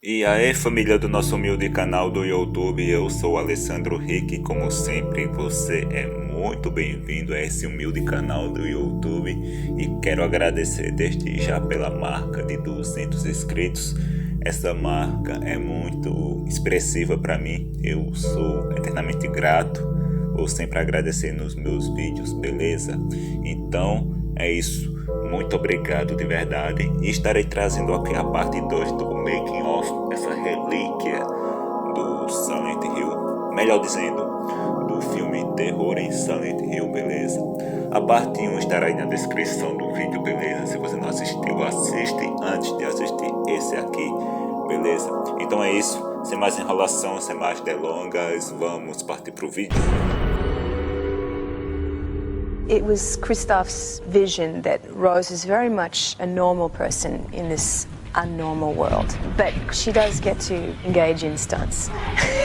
E aí, família do nosso humilde canal do YouTube, eu sou Alessandro Rick, e como sempre você é muito bem-vindo a esse humilde canal do YouTube e quero agradecer desde já pela marca de 200 inscritos. Essa marca é muito expressiva para mim, eu sou eternamente grato, vou sempre agradecer nos meus vídeos, beleza? Então é isso. Muito obrigado de verdade, e estarei trazendo aqui a parte 2 do making of dessa relíquia do Silent Hill, melhor dizendo, do filme Terror em Silent Hill, beleza? A parte 1 estará aí na descrição do vídeo, beleza? Se você não assistiu, assiste antes de assistir esse aqui, beleza? Então é isso, sem mais enrolação, sem mais delongas, vamos partir pro vídeo. It was Christoph's vision that Rose is very much a normal person in this unnormal world. But she does get to engage in stunts,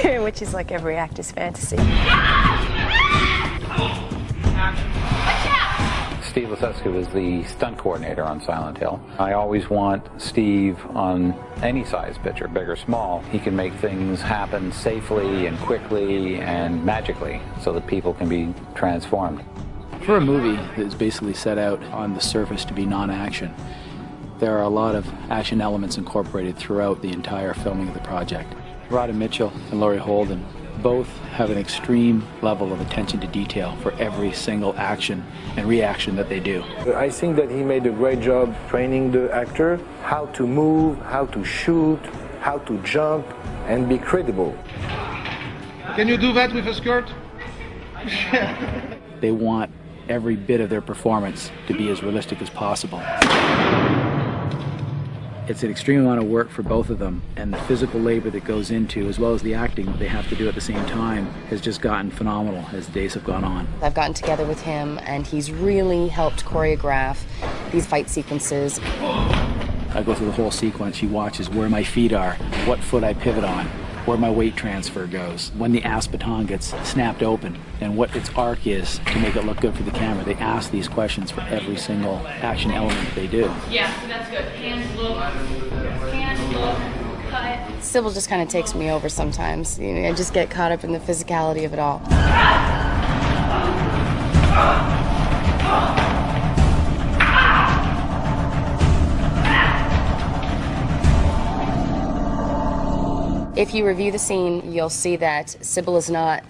which is like every actor's fantasy. Steve Leseski was the stunt coordinator on Silent Hill. I always want Steve on any size picture, big or small. He can make things happen safely and quickly and magically so that people can be transformed. For a movie that is basically set out on the surface to be non-action, there are a lot of action elements incorporated throughout the entire filming of the project. Rhoda Mitchell and Laurie Holden both have an extreme level of attention to detail for every single action and reaction that they do. I think that he made a great job training the actor how to move, how to shoot, how to jump, and be credible. Can you do that with a skirt? They want every bit of their performance to be as realistic as possible. It's an extreme amount of work for both of them, and the physical labor that goes into, as well as the acting that they have to do at the same time, has just gotten phenomenal as the days have gone on. I've gotten together with him, and he's really helped choreograph these fight sequences. I go through the whole sequence. He watches where my feet are, what foot I pivot on, where my weight transfer goes, when the ass baton gets snapped open, and what its arc is to make it look good for the camera. They ask these questions for every single action element they do. Yeah, so that's good. Hands look, cut. Sybil just kind of takes me over sometimes. You know, I just get caught up in the physicality of it all. If you review the scene, you'll see that Sybil is not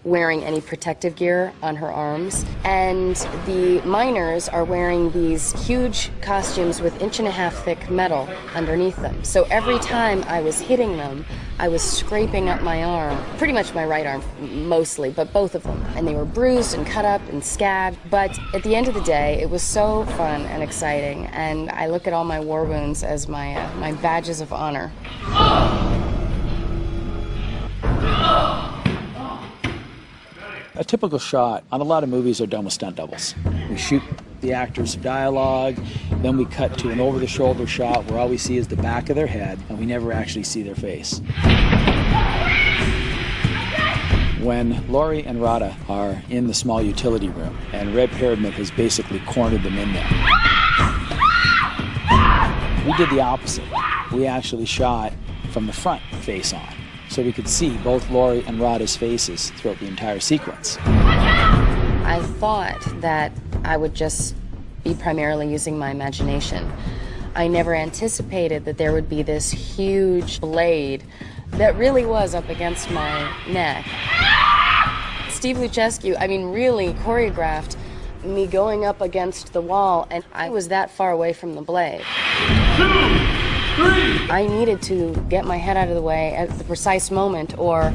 wearing any protective gear on her arms, and the miners are wearing these huge costumes with 1.5 inch thick metal underneath them. So every time I was hitting them, I was scraping up my arm, pretty much my right arm mostly, but both of them. And they were bruised and cut up and scabbed, but at the end of the day, it was so fun and exciting, and I look at all my war wounds as my badges of honor. A typical shot on a lot of movies are done with stunt doubles. We shoot the actors' dialogue, then we cut to an over-the-shoulder shot where all we see is the back of their head, and we never actually see their face. When Laurie and Rhoda are in the small utility room, and Red Pyramid has basically cornered them in there, we did the opposite. We actually shot from the front face on, so we could see both Laurie and Rhoda's faces throughout the entire sequence. I thought that I would just be primarily using my imagination. I never anticipated that there would be this huge blade that really was up against my neck. Steve Luchescu, I mean, really choreographed me going up against the wall, and I was that far away from the blade. 2, 3. I needed to get my head out of the way at the precise moment, or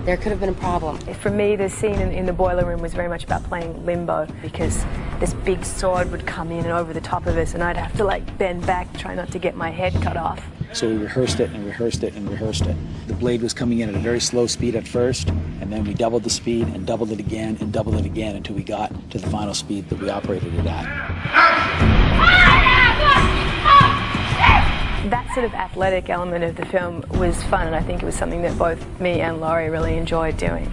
there could have been a problem. For me, the scene in the boiler room was very much about playing limbo, because this big sword would come in and over the top of us, and I'd have to like bend back, try not to get my head cut off. So we rehearsed it and rehearsed it and rehearsed it. The blade was coming in at a very slow speed at first, and then we doubled the speed and doubled it again and doubled it again until we got to the final speed that we operated it at. That sort of athletic element of the film was fun, and I think it was something that both me and Laurie really enjoyed doing.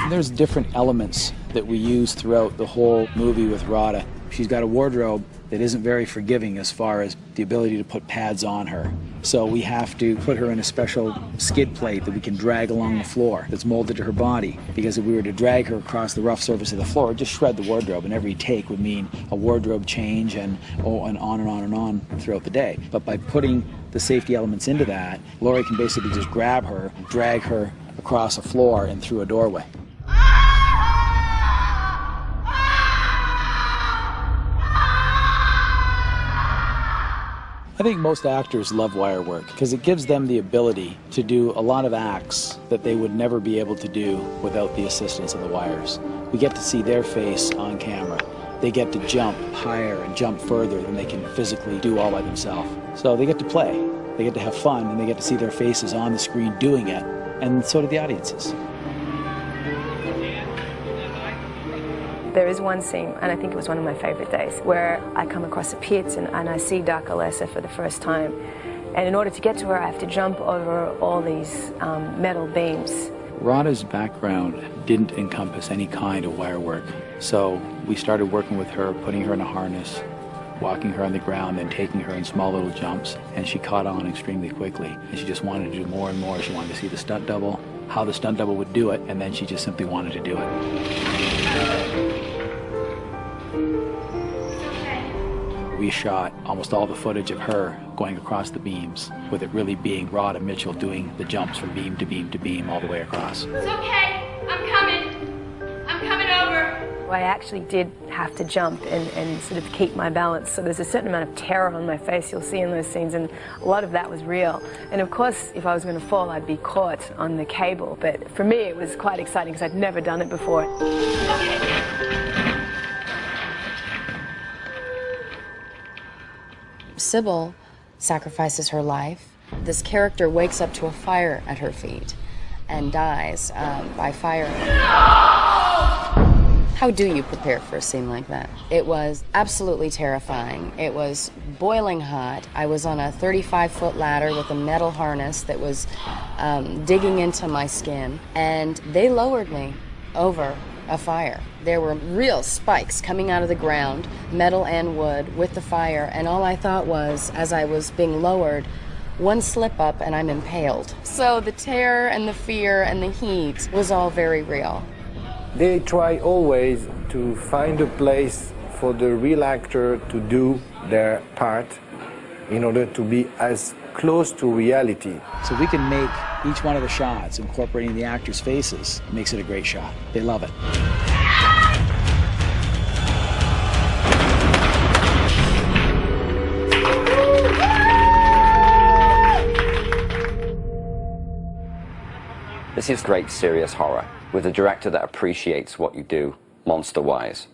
There's different elements that we use throughout the whole movie with Rhoda. She's got a wardrobe that isn't very forgiving as far as the ability to put pads on her. So we have to put her in a special skid plate that we can drag along the floor that's molded to her body. Because if we were to drag her across the rough surface of the floor, it'd just shred the wardrobe, and every take would mean a wardrobe change and on and on throughout the day. But by putting the safety elements into that, Laurie can basically just grab her, drag her across a floor and through a doorway. I think most actors love wire work because it gives them the ability to do a lot of acts that they would never be able to do without the assistance of the wires. We get to see their face on camera. They get to jump higher and jump further than they can physically do all by themselves. So they get to play, they get to have fun, and they get to see their faces on the screen doing it, and so do the audiences. There is one scene, and I think it was one of my favorite days, where I come across a pit and I see Dark Alessa for the first time. And in order to get to her, I have to jump over all these metal beams. Radha's background didn't encompass any kind of wire work. So we started working with her, putting her in a harness, walking her on the ground, and taking her in small little jumps. And she caught on extremely quickly. And she just wanted to do more and more. She wanted to see the stunt double, how the stunt double would do it, and then she just simply wanted to do it. We shot almost all the footage of her going across the beams, with it really being Radha Mitchell doing the jumps from beam to beam to beam all the way across. It's okay. I'm coming over. I actually did have to jump and sort of keep my balance, so there's a certain amount of terror on my face you'll see in those scenes, and a lot of that was real. And of course, if I was going to fall, I'd be caught on the cable, but for me it was quite exciting because I'd never done it before. Sybil sacrifices her life. This character wakes up to a fire at her feet and dies by fire. How do you prepare for a scene like that? It was absolutely terrifying. It was boiling hot. I was on a 35-foot ladder with a metal harness that was digging into my skin, and they lowered me over a fire. There were real spikes coming out of the ground, metal and wood, with the fire, and all I thought was, as I was being lowered, one slip up and I'm impaled. So the terror and the fear and the heat was all very real. They try always to find a place for the real actor to do their part in order to be as close to reality. So we can make each one of the shots incorporating the actors' faces. It makes it a great shot. They love it. This is great serious horror with a director that appreciates what you do monster-wise.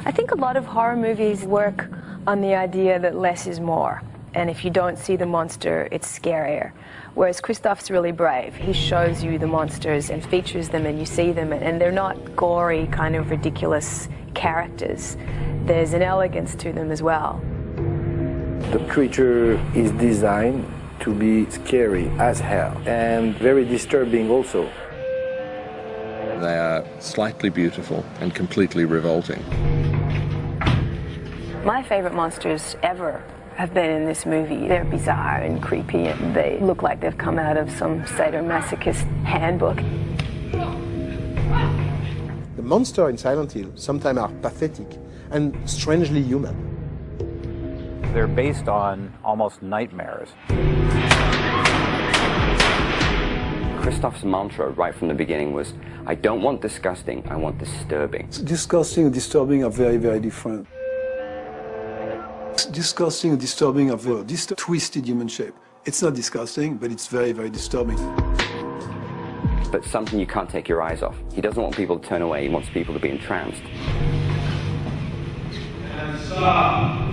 I think a lot of horror movies work on the idea that less is more, and if you don't see the monster, it's scarier. Whereas Christoph's really brave. He shows you the monsters and features them, and you see them, and they're not gory, kind of ridiculous characters. There's an elegance to them as well. The creature is designed to be scary as hell and very disturbing also. They are slightly beautiful and completely revolting. My favorite monsters ever have been in this movie. They're bizarre and creepy, and they look like they've come out of some sadomasochist handbook. The monsters in Silent Hill sometimes are pathetic and strangely human. They're based on almost nightmares. Christoph's mantra right from the beginning was, I don't want disgusting, I want disturbing. Disgusting and disturbing are very, very different. Disgusting and disturbing are this twisted human shape. It's not disgusting, but it's very, very disturbing. But something you can't take your eyes off. He doesn't want people to turn away, he wants people to be entranced.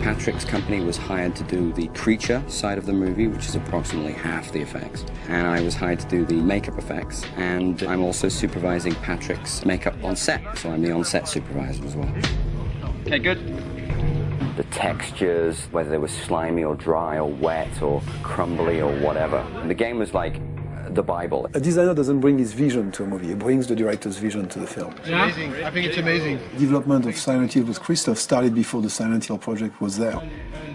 Patrick's company was hired to do the creature side of the movie, which is approximately half the effects. And I was hired to do the makeup effects. And I'm also supervising Patrick's makeup on set, so I'm the on-set supervisor as well. Okay, good. the textures, whether they were slimy or dry or wet or crumbly or whatever. And the game was like the Bible. A designer doesn't bring his vision to a movie, he brings the director's vision to the film. It's amazing. I think it's amazing. Development of Silent Hill with Christoph started before the Silent Hill project was there.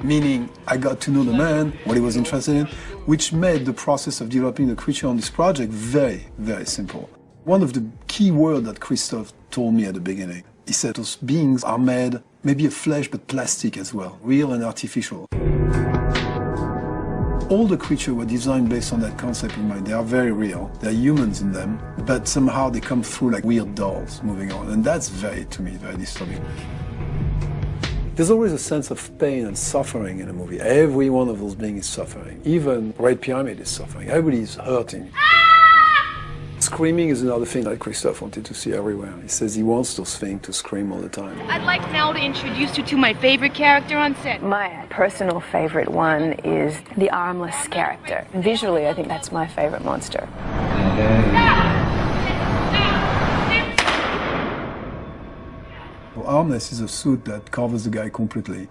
Meaning, I got to know the man, what he was interested in, which made the process of developing the creature on this project very, very simple. One of the key words that Christoph told me at the beginning, he said those beings are made, maybe of flesh, but plastic as well, real and artificial. All the creatures were designed based on that concept in mind. They are very real. There are humans in them, but somehow they come through like weird dolls moving on. And that's very, to me, very disturbing. There's always a sense of pain and suffering in a movie. Every one of those beings is suffering. Even Red Pyramid is suffering. Everybody is hurting. Screaming is another thing that Christoph wanted to see everywhere. He says he wants those things to scream all the time. I'd like now to introduce you to my favorite character on set. My personal favorite one is the armless character. Visually, I think that's my favorite monster. Armless is a suit that covers the guy completely,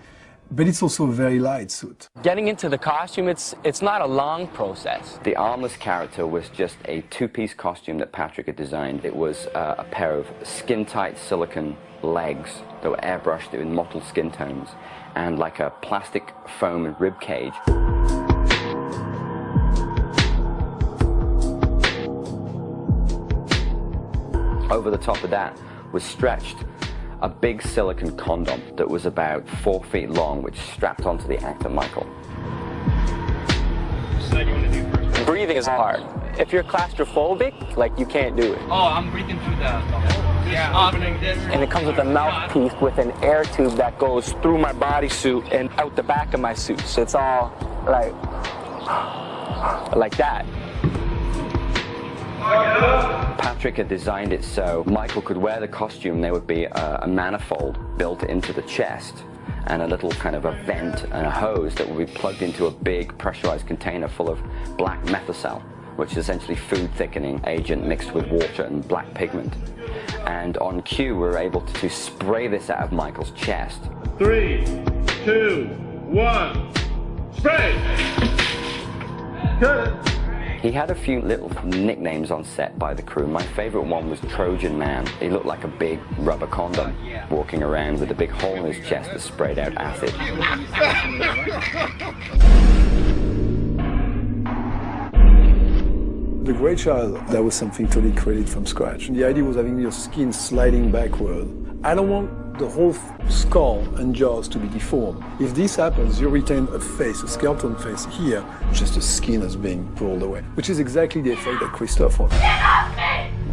but it's also a very light suit. Getting into the costume, it's not a long process. The armless character was just a two-piece costume that Patrick had designed. It was a pair of skin-tight silicone legs that were airbrushed in mottled skin tones and like a plastic foam rib cage. Over the top of that was stretched a big silicone condom that was about 4 feet long, which strapped onto the actor Michael. Breathing is hard. If you're claustrophobic, like, you can't do it. Oh, I'm breathing through the hole. Yeah, opening this. And it comes with a mouthpiece with an air tube that goes through my bodysuit and out the back of my suit. So it's all like that. Patrick had designed it so Michael could wear the costume. There would be a manifold built into the chest and a little kind of a vent and a hose that would be plugged into a big pressurized container full of black methocel, which is essentially food thickening agent mixed with water and black pigment. And on cue, we were able to spray this out of Michael's chest. 3, 2, 1, spray! Cut it! He had a few little nicknames on set by the crew. My favorite one was Trojan Man. He looked like a big rubber condom walking around with a big hole in his chest that sprayed out acid. The Grey Child, that was something totally created from scratch. And the idea was having your skin sliding backward. I don't want the whole skull and jaws to be deformed. If this happens, you retain a face, a skeleton face here, just the skin is being pulled away, which is exactly the effect that Christoph wanted.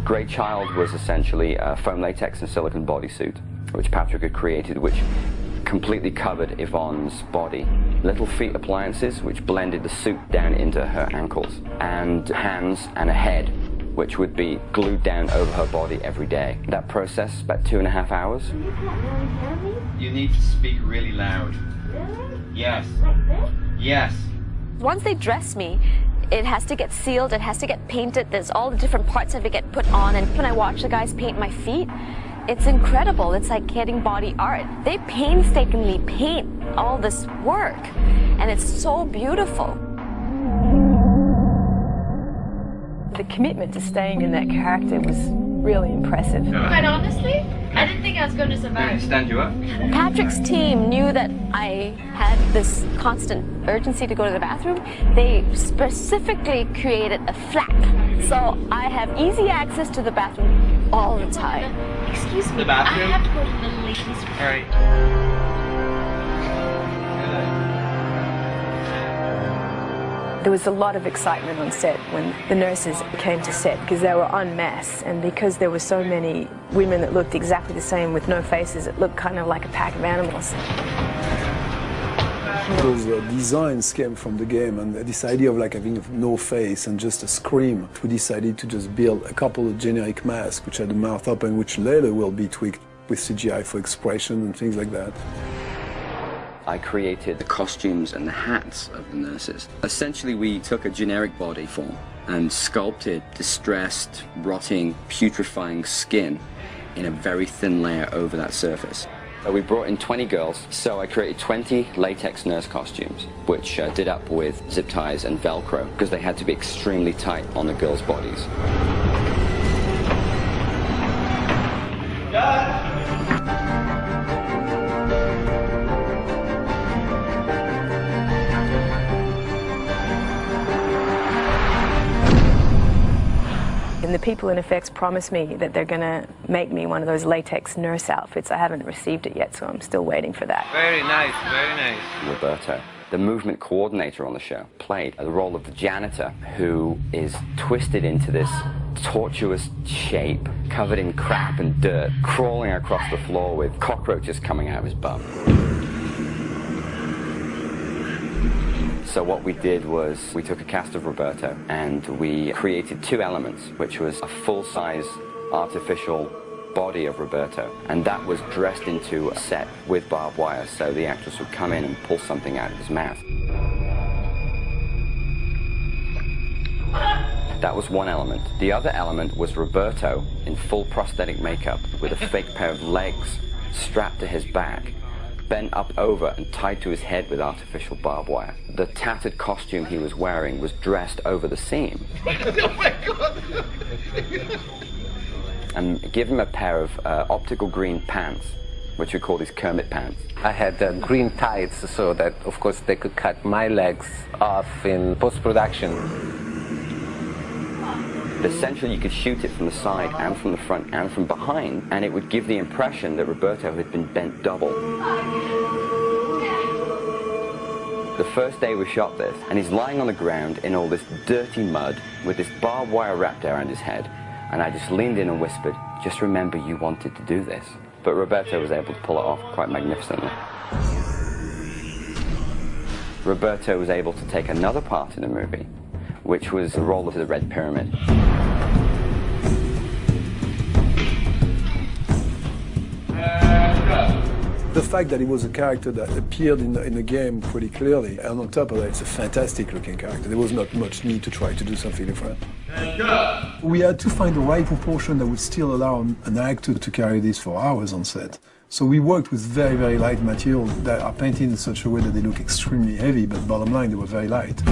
Grey Child was essentially a foam latex and silicone bodysuit, which Patrick had created, which completely covered Yvonne's body. Little feet appliances, which blended the suit down into her ankles, and hands and a head, which would be glued down over her body every day. That process, about 2.5 hours. You need to speak really loud. Yes. Yes. Once they dress me, it has to get sealed, it has to get painted, there's all the different parts of it get put on, and when I watch the guys paint my feet, it's incredible. It's like getting body art. They painstakingly paint all this work, and it's so beautiful. The commitment to staying in that character was really impressive. Quite honestly, I didn't think I was going to survive. Stand you up. Patrick's team knew that I had this constant urgency to go to the bathroom. They specifically created a flap, so I have easy access to the bathroom all the time. Excuse me, The bathroom? I have to go to the ladies' room. All right. There was a lot of excitement on set when the nurses came to set because they were en masse, and because there were so many women that looked exactly the same with no faces, it looked kind of like a pack of animals. Those designs came from the game, and this idea of like having no face and just a scream. We decided to just build a couple of generic masks which had the mouth open, which later will be tweaked with CGI for expression and things like that. I created the costumes and the hats of the nurses. Essentially, we took a generic body form and sculpted distressed, rotting, putrefying skin in a very thin layer over that surface. We brought in 20 girls, so I created 20 latex nurse costumes, which did up with zip ties and Velcro, because they had to be extremely tight on the girls' bodies. And the people in effects promised me that they're going to make me one of those latex nurse outfits. I haven't received it yet, so I'm still waiting for that. Very nice, very nice. Roberto, the movement coordinator on the show, played the role of the janitor who is twisted into this tortuous shape, covered in crap and dirt, crawling across the floor with cockroaches coming out of his bum. So what we did was we took a cast of Roberto and we created two elements, which was a full-size artificial body of Roberto, and that was dressed into a set with barbed wire, so the actress would come in and pull something out of his mouth. That was one element. The other element was Roberto in full prosthetic makeup with a fake pair of legs strapped to his back, bent up over and tied to his head with artificial barbed wire. The tattered costume he was wearing was dressed over the seam. Oh my God! And give him a pair of optical green pants, which we call these Kermit pants. I had green tights so that, of course, they could cut my legs off in post-production. Essentially, you could shoot it from the side and from the front and from behind, and it would give the impression that Roberto had been bent double. The first day we shot this, and he's lying on the ground in all this dirty mud with this barbed wire wrapped around his head, and I just leaned in and whispered, "Just remember you wanted to do this." But Roberto was able to pull it off quite magnificently. Roberto was able to take another part in the movie, which was the role of the Red Pyramid. The fact that it was a character that appeared in the game pretty clearly, and on top of that, it's a fantastic looking character. There was not much need to try to do something different. We had to find the right proportion that would still allow an actor to carry this for hours on set. So we worked with very, very light material that are painted in such a way that they look extremely heavy, but bottom line, they were very light.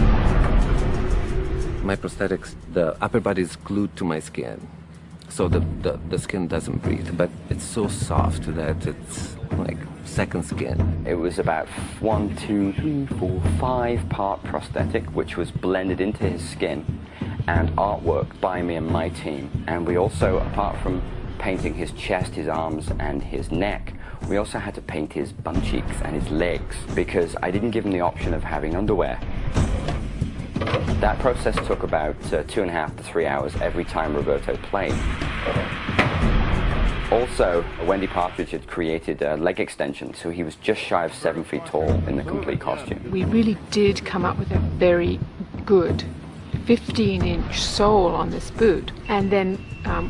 My prosthetics, the upper body is glued to my skin, so the skin doesn't breathe, but it's so soft that it's like second skin. It was about 1, 2, 3, 4, 5 part prosthetic, which was blended into his skin, and artwork by me and my team. And we also, apart from painting his chest, his arms, and his neck, we also had to paint his bum cheeks and his legs, because I didn't give him the option of having underwear. That process took about 2.5 to 3 hours every time Roberto played. Also, Wendy Partridge had created a leg extension, so he was just shy of 7 feet tall in the complete costume. We really did come up with a very good 15-inch sole on this boot, and then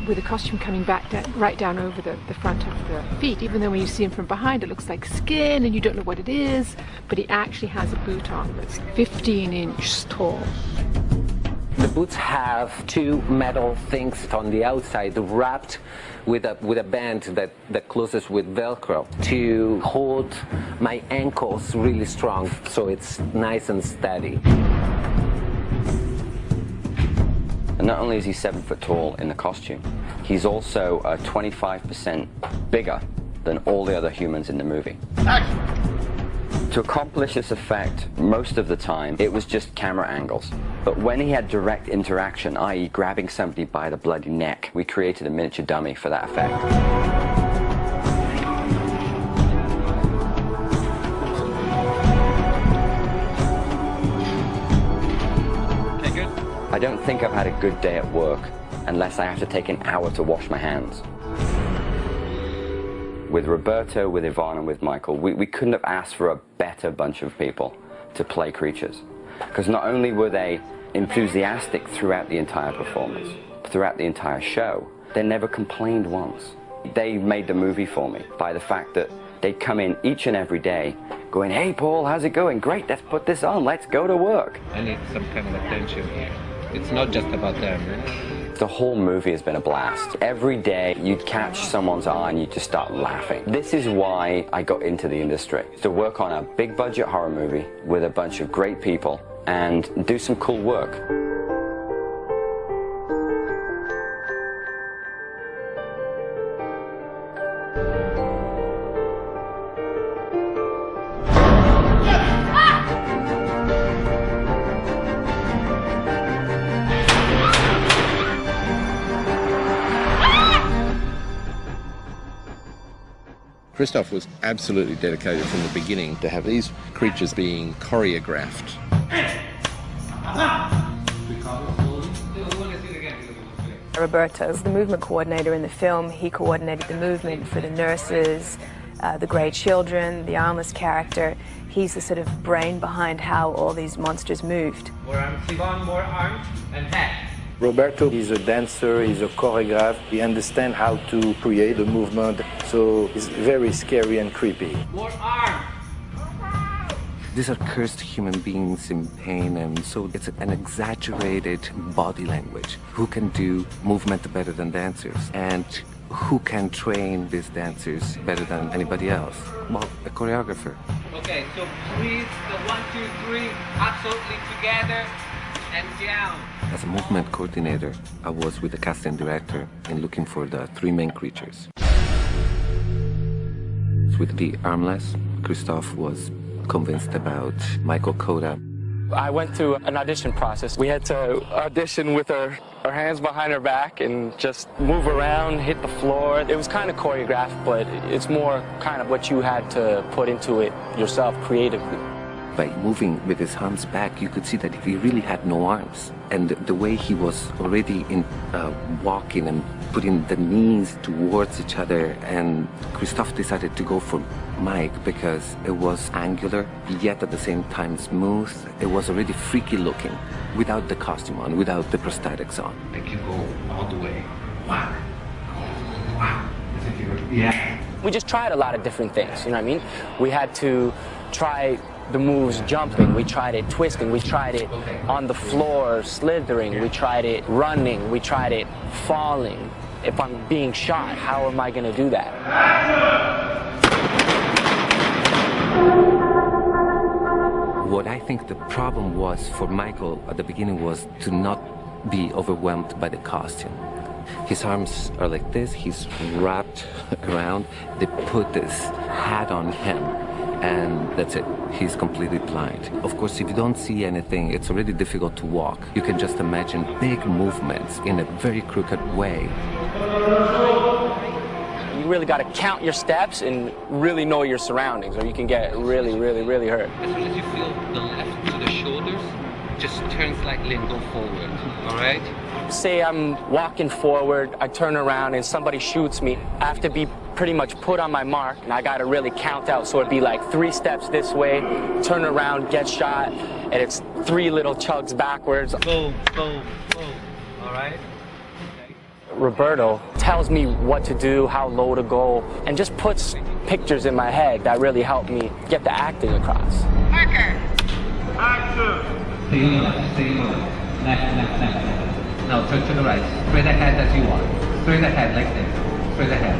with the costume coming back right down over the front of the feet, even though when you see him from behind it looks like skin and you don't know what it is, but he actually has a boot on that's 15-inch tall. The boots have two metal things on the outside wrapped with a band that closes with Velcro to hold my ankles really strong, so it's nice and steady. And not only is he 7 foot tall in the costume, he's also 25% bigger than all the other humans in the movie. To accomplish this effect, most of the time, it was just camera angles. But when he had direct interaction, i.e. grabbing somebody by the bloody neck, we created a miniature dummy for that effect. I don't think I've had a good day at work unless I have to take an hour to wash my hands. With Roberto, with Yvonne, and with Michael, we couldn't have asked for a better bunch of people to play creatures. Because not only were they enthusiastic throughout the entire performance, throughout the entire show, they never complained once. They made the movie for me by the fact that they'd come in each and every day going, "Hey Paul, how's it going? Great, let's put this on, let's go to work." I need some kind of attention here. It's not just about them. The whole movie has been a blast. Every day you'd catch someone's eye and you'd just start laughing. This is why I got into the industry, to work on a big budget horror movie with a bunch of great people and do some cool work. Christoph was absolutely dedicated from the beginning to have these creatures being choreographed. Roberto's the movement coordinator in the film. He coordinated the movement for the nurses, the grey children, the armless character. He's the sort of brain behind how all these monsters moved. More arms, Sivan, more arms, and head. Roberto is a dancer, he's a choreographer, he understands how to create the movement, so it's very scary and creepy. More arms! These are cursed human beings in pain, and so it's an exaggerated body language. Who can do movement better than dancers? And who can train these dancers better than anybody else? Well, a choreographer. Okay, so breathe the 1, 2, 3, absolutely together, and down. As a movement coordinator, I was with the casting director in looking for the 3 main creatures. With the armless, Christoph was convinced about Michael Koda. I went through an audition process. We had to audition with our hands behind our back and just move around, hit the floor. It was kind of choreographed, but it's more kind of what you had to put into it yourself creatively. By moving with his arms back, you could see that he really had no arms. And the way he was already walking and putting the knees towards each other, and Christoph decided to go for Mike because it was angular, yet at the same time smooth. It was already freaky looking, without the costume on, without the prosthetics on. Make you go all the way. Wow. Wow. Yeah. We just tried a lot of different things, you know what I mean? We had to try the moves jumping, we tried it twisting, we tried it on the floor slithering, we tried it running, we tried it falling. If I'm being shot, how am I going to do that? What I think the problem was for Michael at the beginning was to not be overwhelmed by the costume. His arms are like this, he's wrapped around, they put this hat on him, and that's it. He's completely blind. Of course, if you don't see anything, it's already difficult to walk. You can just imagine big movements in a very crooked way. You really got to count your steps and really know your surroundings, or you can get really, really, really hurt. As soon as you feel the left to the shoulders, just turn slightly and go forward, all right? Say I'm walking forward, I turn around and somebody shoots me. I have to be pretty much put on my mark, and I gotta really count out. So it'd be like 3 steps this way, turn around, get shot, and it's 3 little chugs backwards. Boom, boom, boom, all right? Roberto tells me what to do, how low to go, and just puts pictures in my head that really help me get the acting across. Marker! Action! Stay left, stay left. Left. No, turn to the right. Straight ahead as you want. Straight ahead, like this. Straight ahead.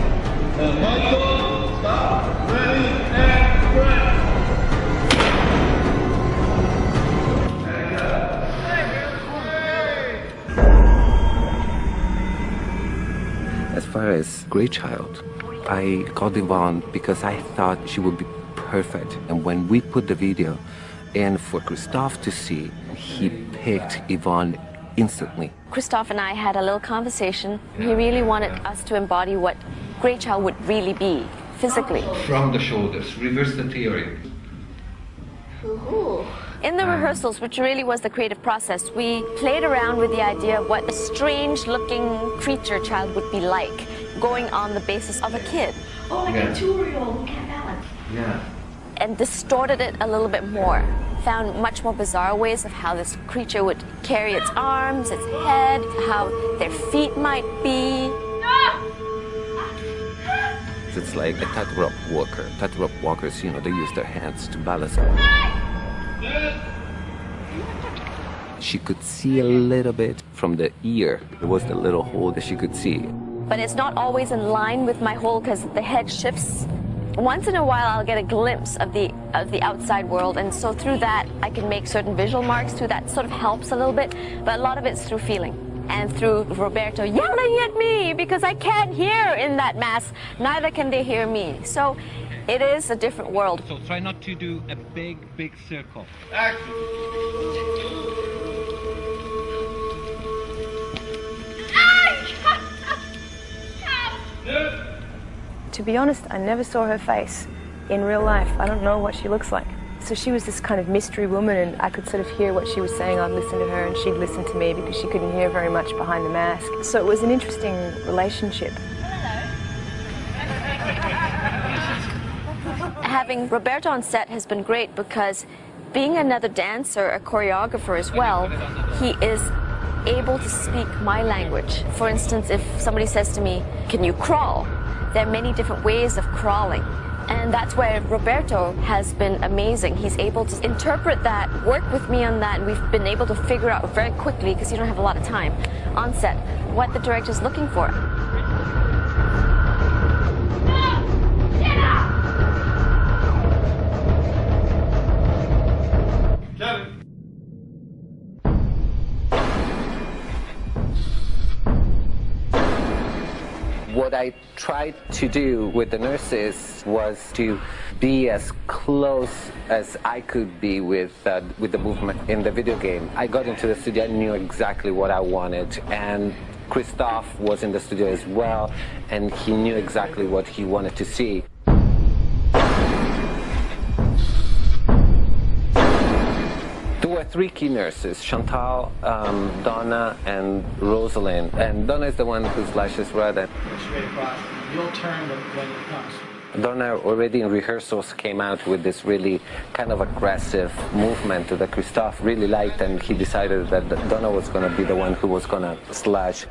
Michael, stop. Ready, and breath. As far as Great Child, I called Yvonne because I thought she would be perfect. And when we put the video in for Christoph to see, he picked Yvonne instantly. Christoph and I had a little conversation. He really wanted us to embody what Great Child would really be, physically. From the shoulders, reverse the theory. Ooh. In the rehearsals, which really was the creative process, we played around with the idea of what a strange-looking creature child would be like, going on the basis of a kid. Oh, like a 2-year-old who can't balance. Yeah. And distorted it a little bit more. Found much more bizarre ways of how this creature would carry its arms, its head, how their feet might be. It's like a tightrope walker. Tightrope walkers, you know, they use their hands to balance. she could see a little bit from the ear. There was the little hole that she could see. But it's not always in line with my hole because the head shifts. Once in a while I'll get a glimpse of the outside world, and so through that I can make certain visual marks through that. Sort of helps a little bit, but a lot of it's through feeling and through Roberto yelling at me because I can't hear in that mass, neither can they hear me. So it is a different world. So try not to do a big circle. Action. To be honest, I never saw her face in real life. I don't know what she looks like. So she was this kind of mystery woman, and I could sort of hear what she was saying. I'd listen to her and she'd listen to me because she couldn't hear very much behind the mask. So it was an interesting relationship. Having Roberto on set has been great because being another dancer, a choreographer as well, he is able to speak my language. For instance, if somebody says to me, "Can you crawl?" There are many different ways of crawling. And that's where Roberto has been amazing. He's able to interpret that, work with me on that, and we've been able to figure out very quickly, because you don't have a lot of time on set, what the director's looking for. What I tried to do with the nurses was to be as close as I could be with the movement in the video game. I got into the studio, I knew exactly what I wanted, and Christophe was in the studio as well, and he knew exactly what he wanted to see. There were three key nurses, Chantal, Donna, and Rosalind. And Donna is the one whose lashes red. You'll turn when it comes. Donna already in rehearsals came out with this really kind of aggressive movement that Christophe really liked, and he decided that Donna was going to be the one who was going to slash.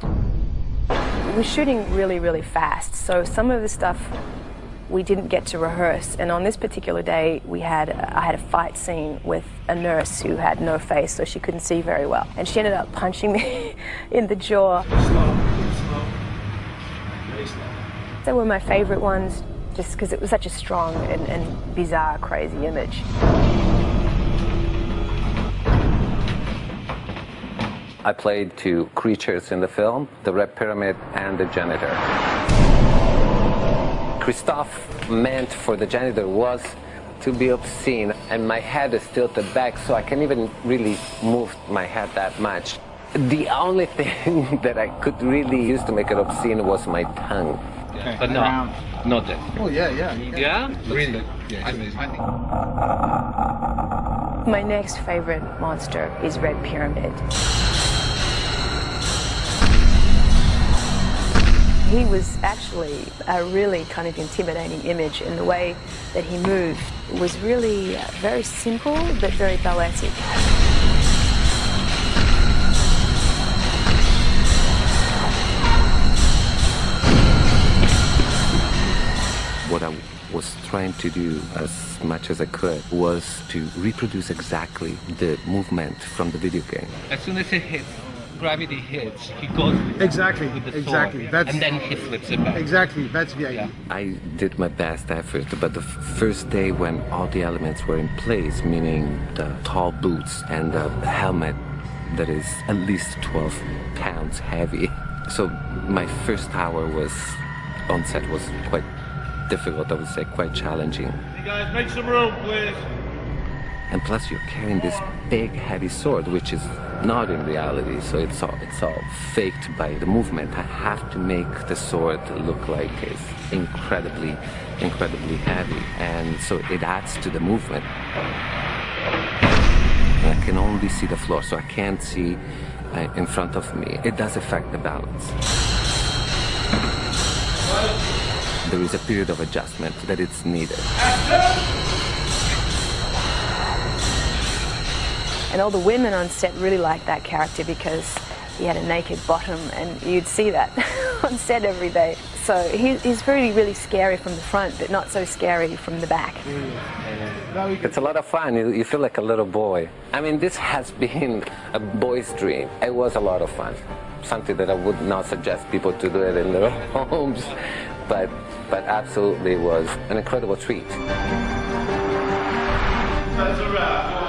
We're shooting really, really fast, so some of the stuff we didn't get to rehearse, and on this particular day I had a fight scene with a nurse who had no face, so she couldn't see very well, and she ended up punching me in the jaw. Slow. Very slow. They were my favorite ones just because it was such a strong and bizarre, crazy image. I played two creatures in the film, the Red Pyramid and the Janitor. Christophe meant for the janitor was to be obscene, and my head is tilted back, so I can't even really move my head that much. The only thing that I could really use to make it obscene was my tongue. Okay. But no, not that. Oh, yeah. Yeah? Really? Yeah, I think. My next favorite monster is Red Pyramid. He was actually a really kind of intimidating image, and the way that he moved was really very simple but very balletic. What I was trying to do as much as I could was to reproduce exactly the movement from the video game. As soon as it hits, gravity hits, he goes with the sword, and then he flips it back. Exactly, that's the idea. I did my best effort, but the first day when all the elements were in place, meaning the tall boots and the helmet that is at least 12 pounds heavy. So my first hour was on set was quite difficult, I would say, quite challenging. You guys make some room, please. And plus you're carrying this big heavy sword, which is not in reality, so it's all faked by the movement. I have to make the sword look like it's incredibly heavy, and so it adds to the movement. And I can only see the floor, so I can't see in front of me. It does affect the balance. There is a period of adjustment that it's needed. And all the women on set really liked that character because he had a naked bottom, and you'd see that on set every day. So he's really, really scary from the front, but not so scary from the back. It's a lot of fun. You feel like a little boy. I mean, this has been a boy's dream. It was a lot of fun. Something that I would not suggest people to do it in their homes, but absolutely was an incredible treat. That's a wrap.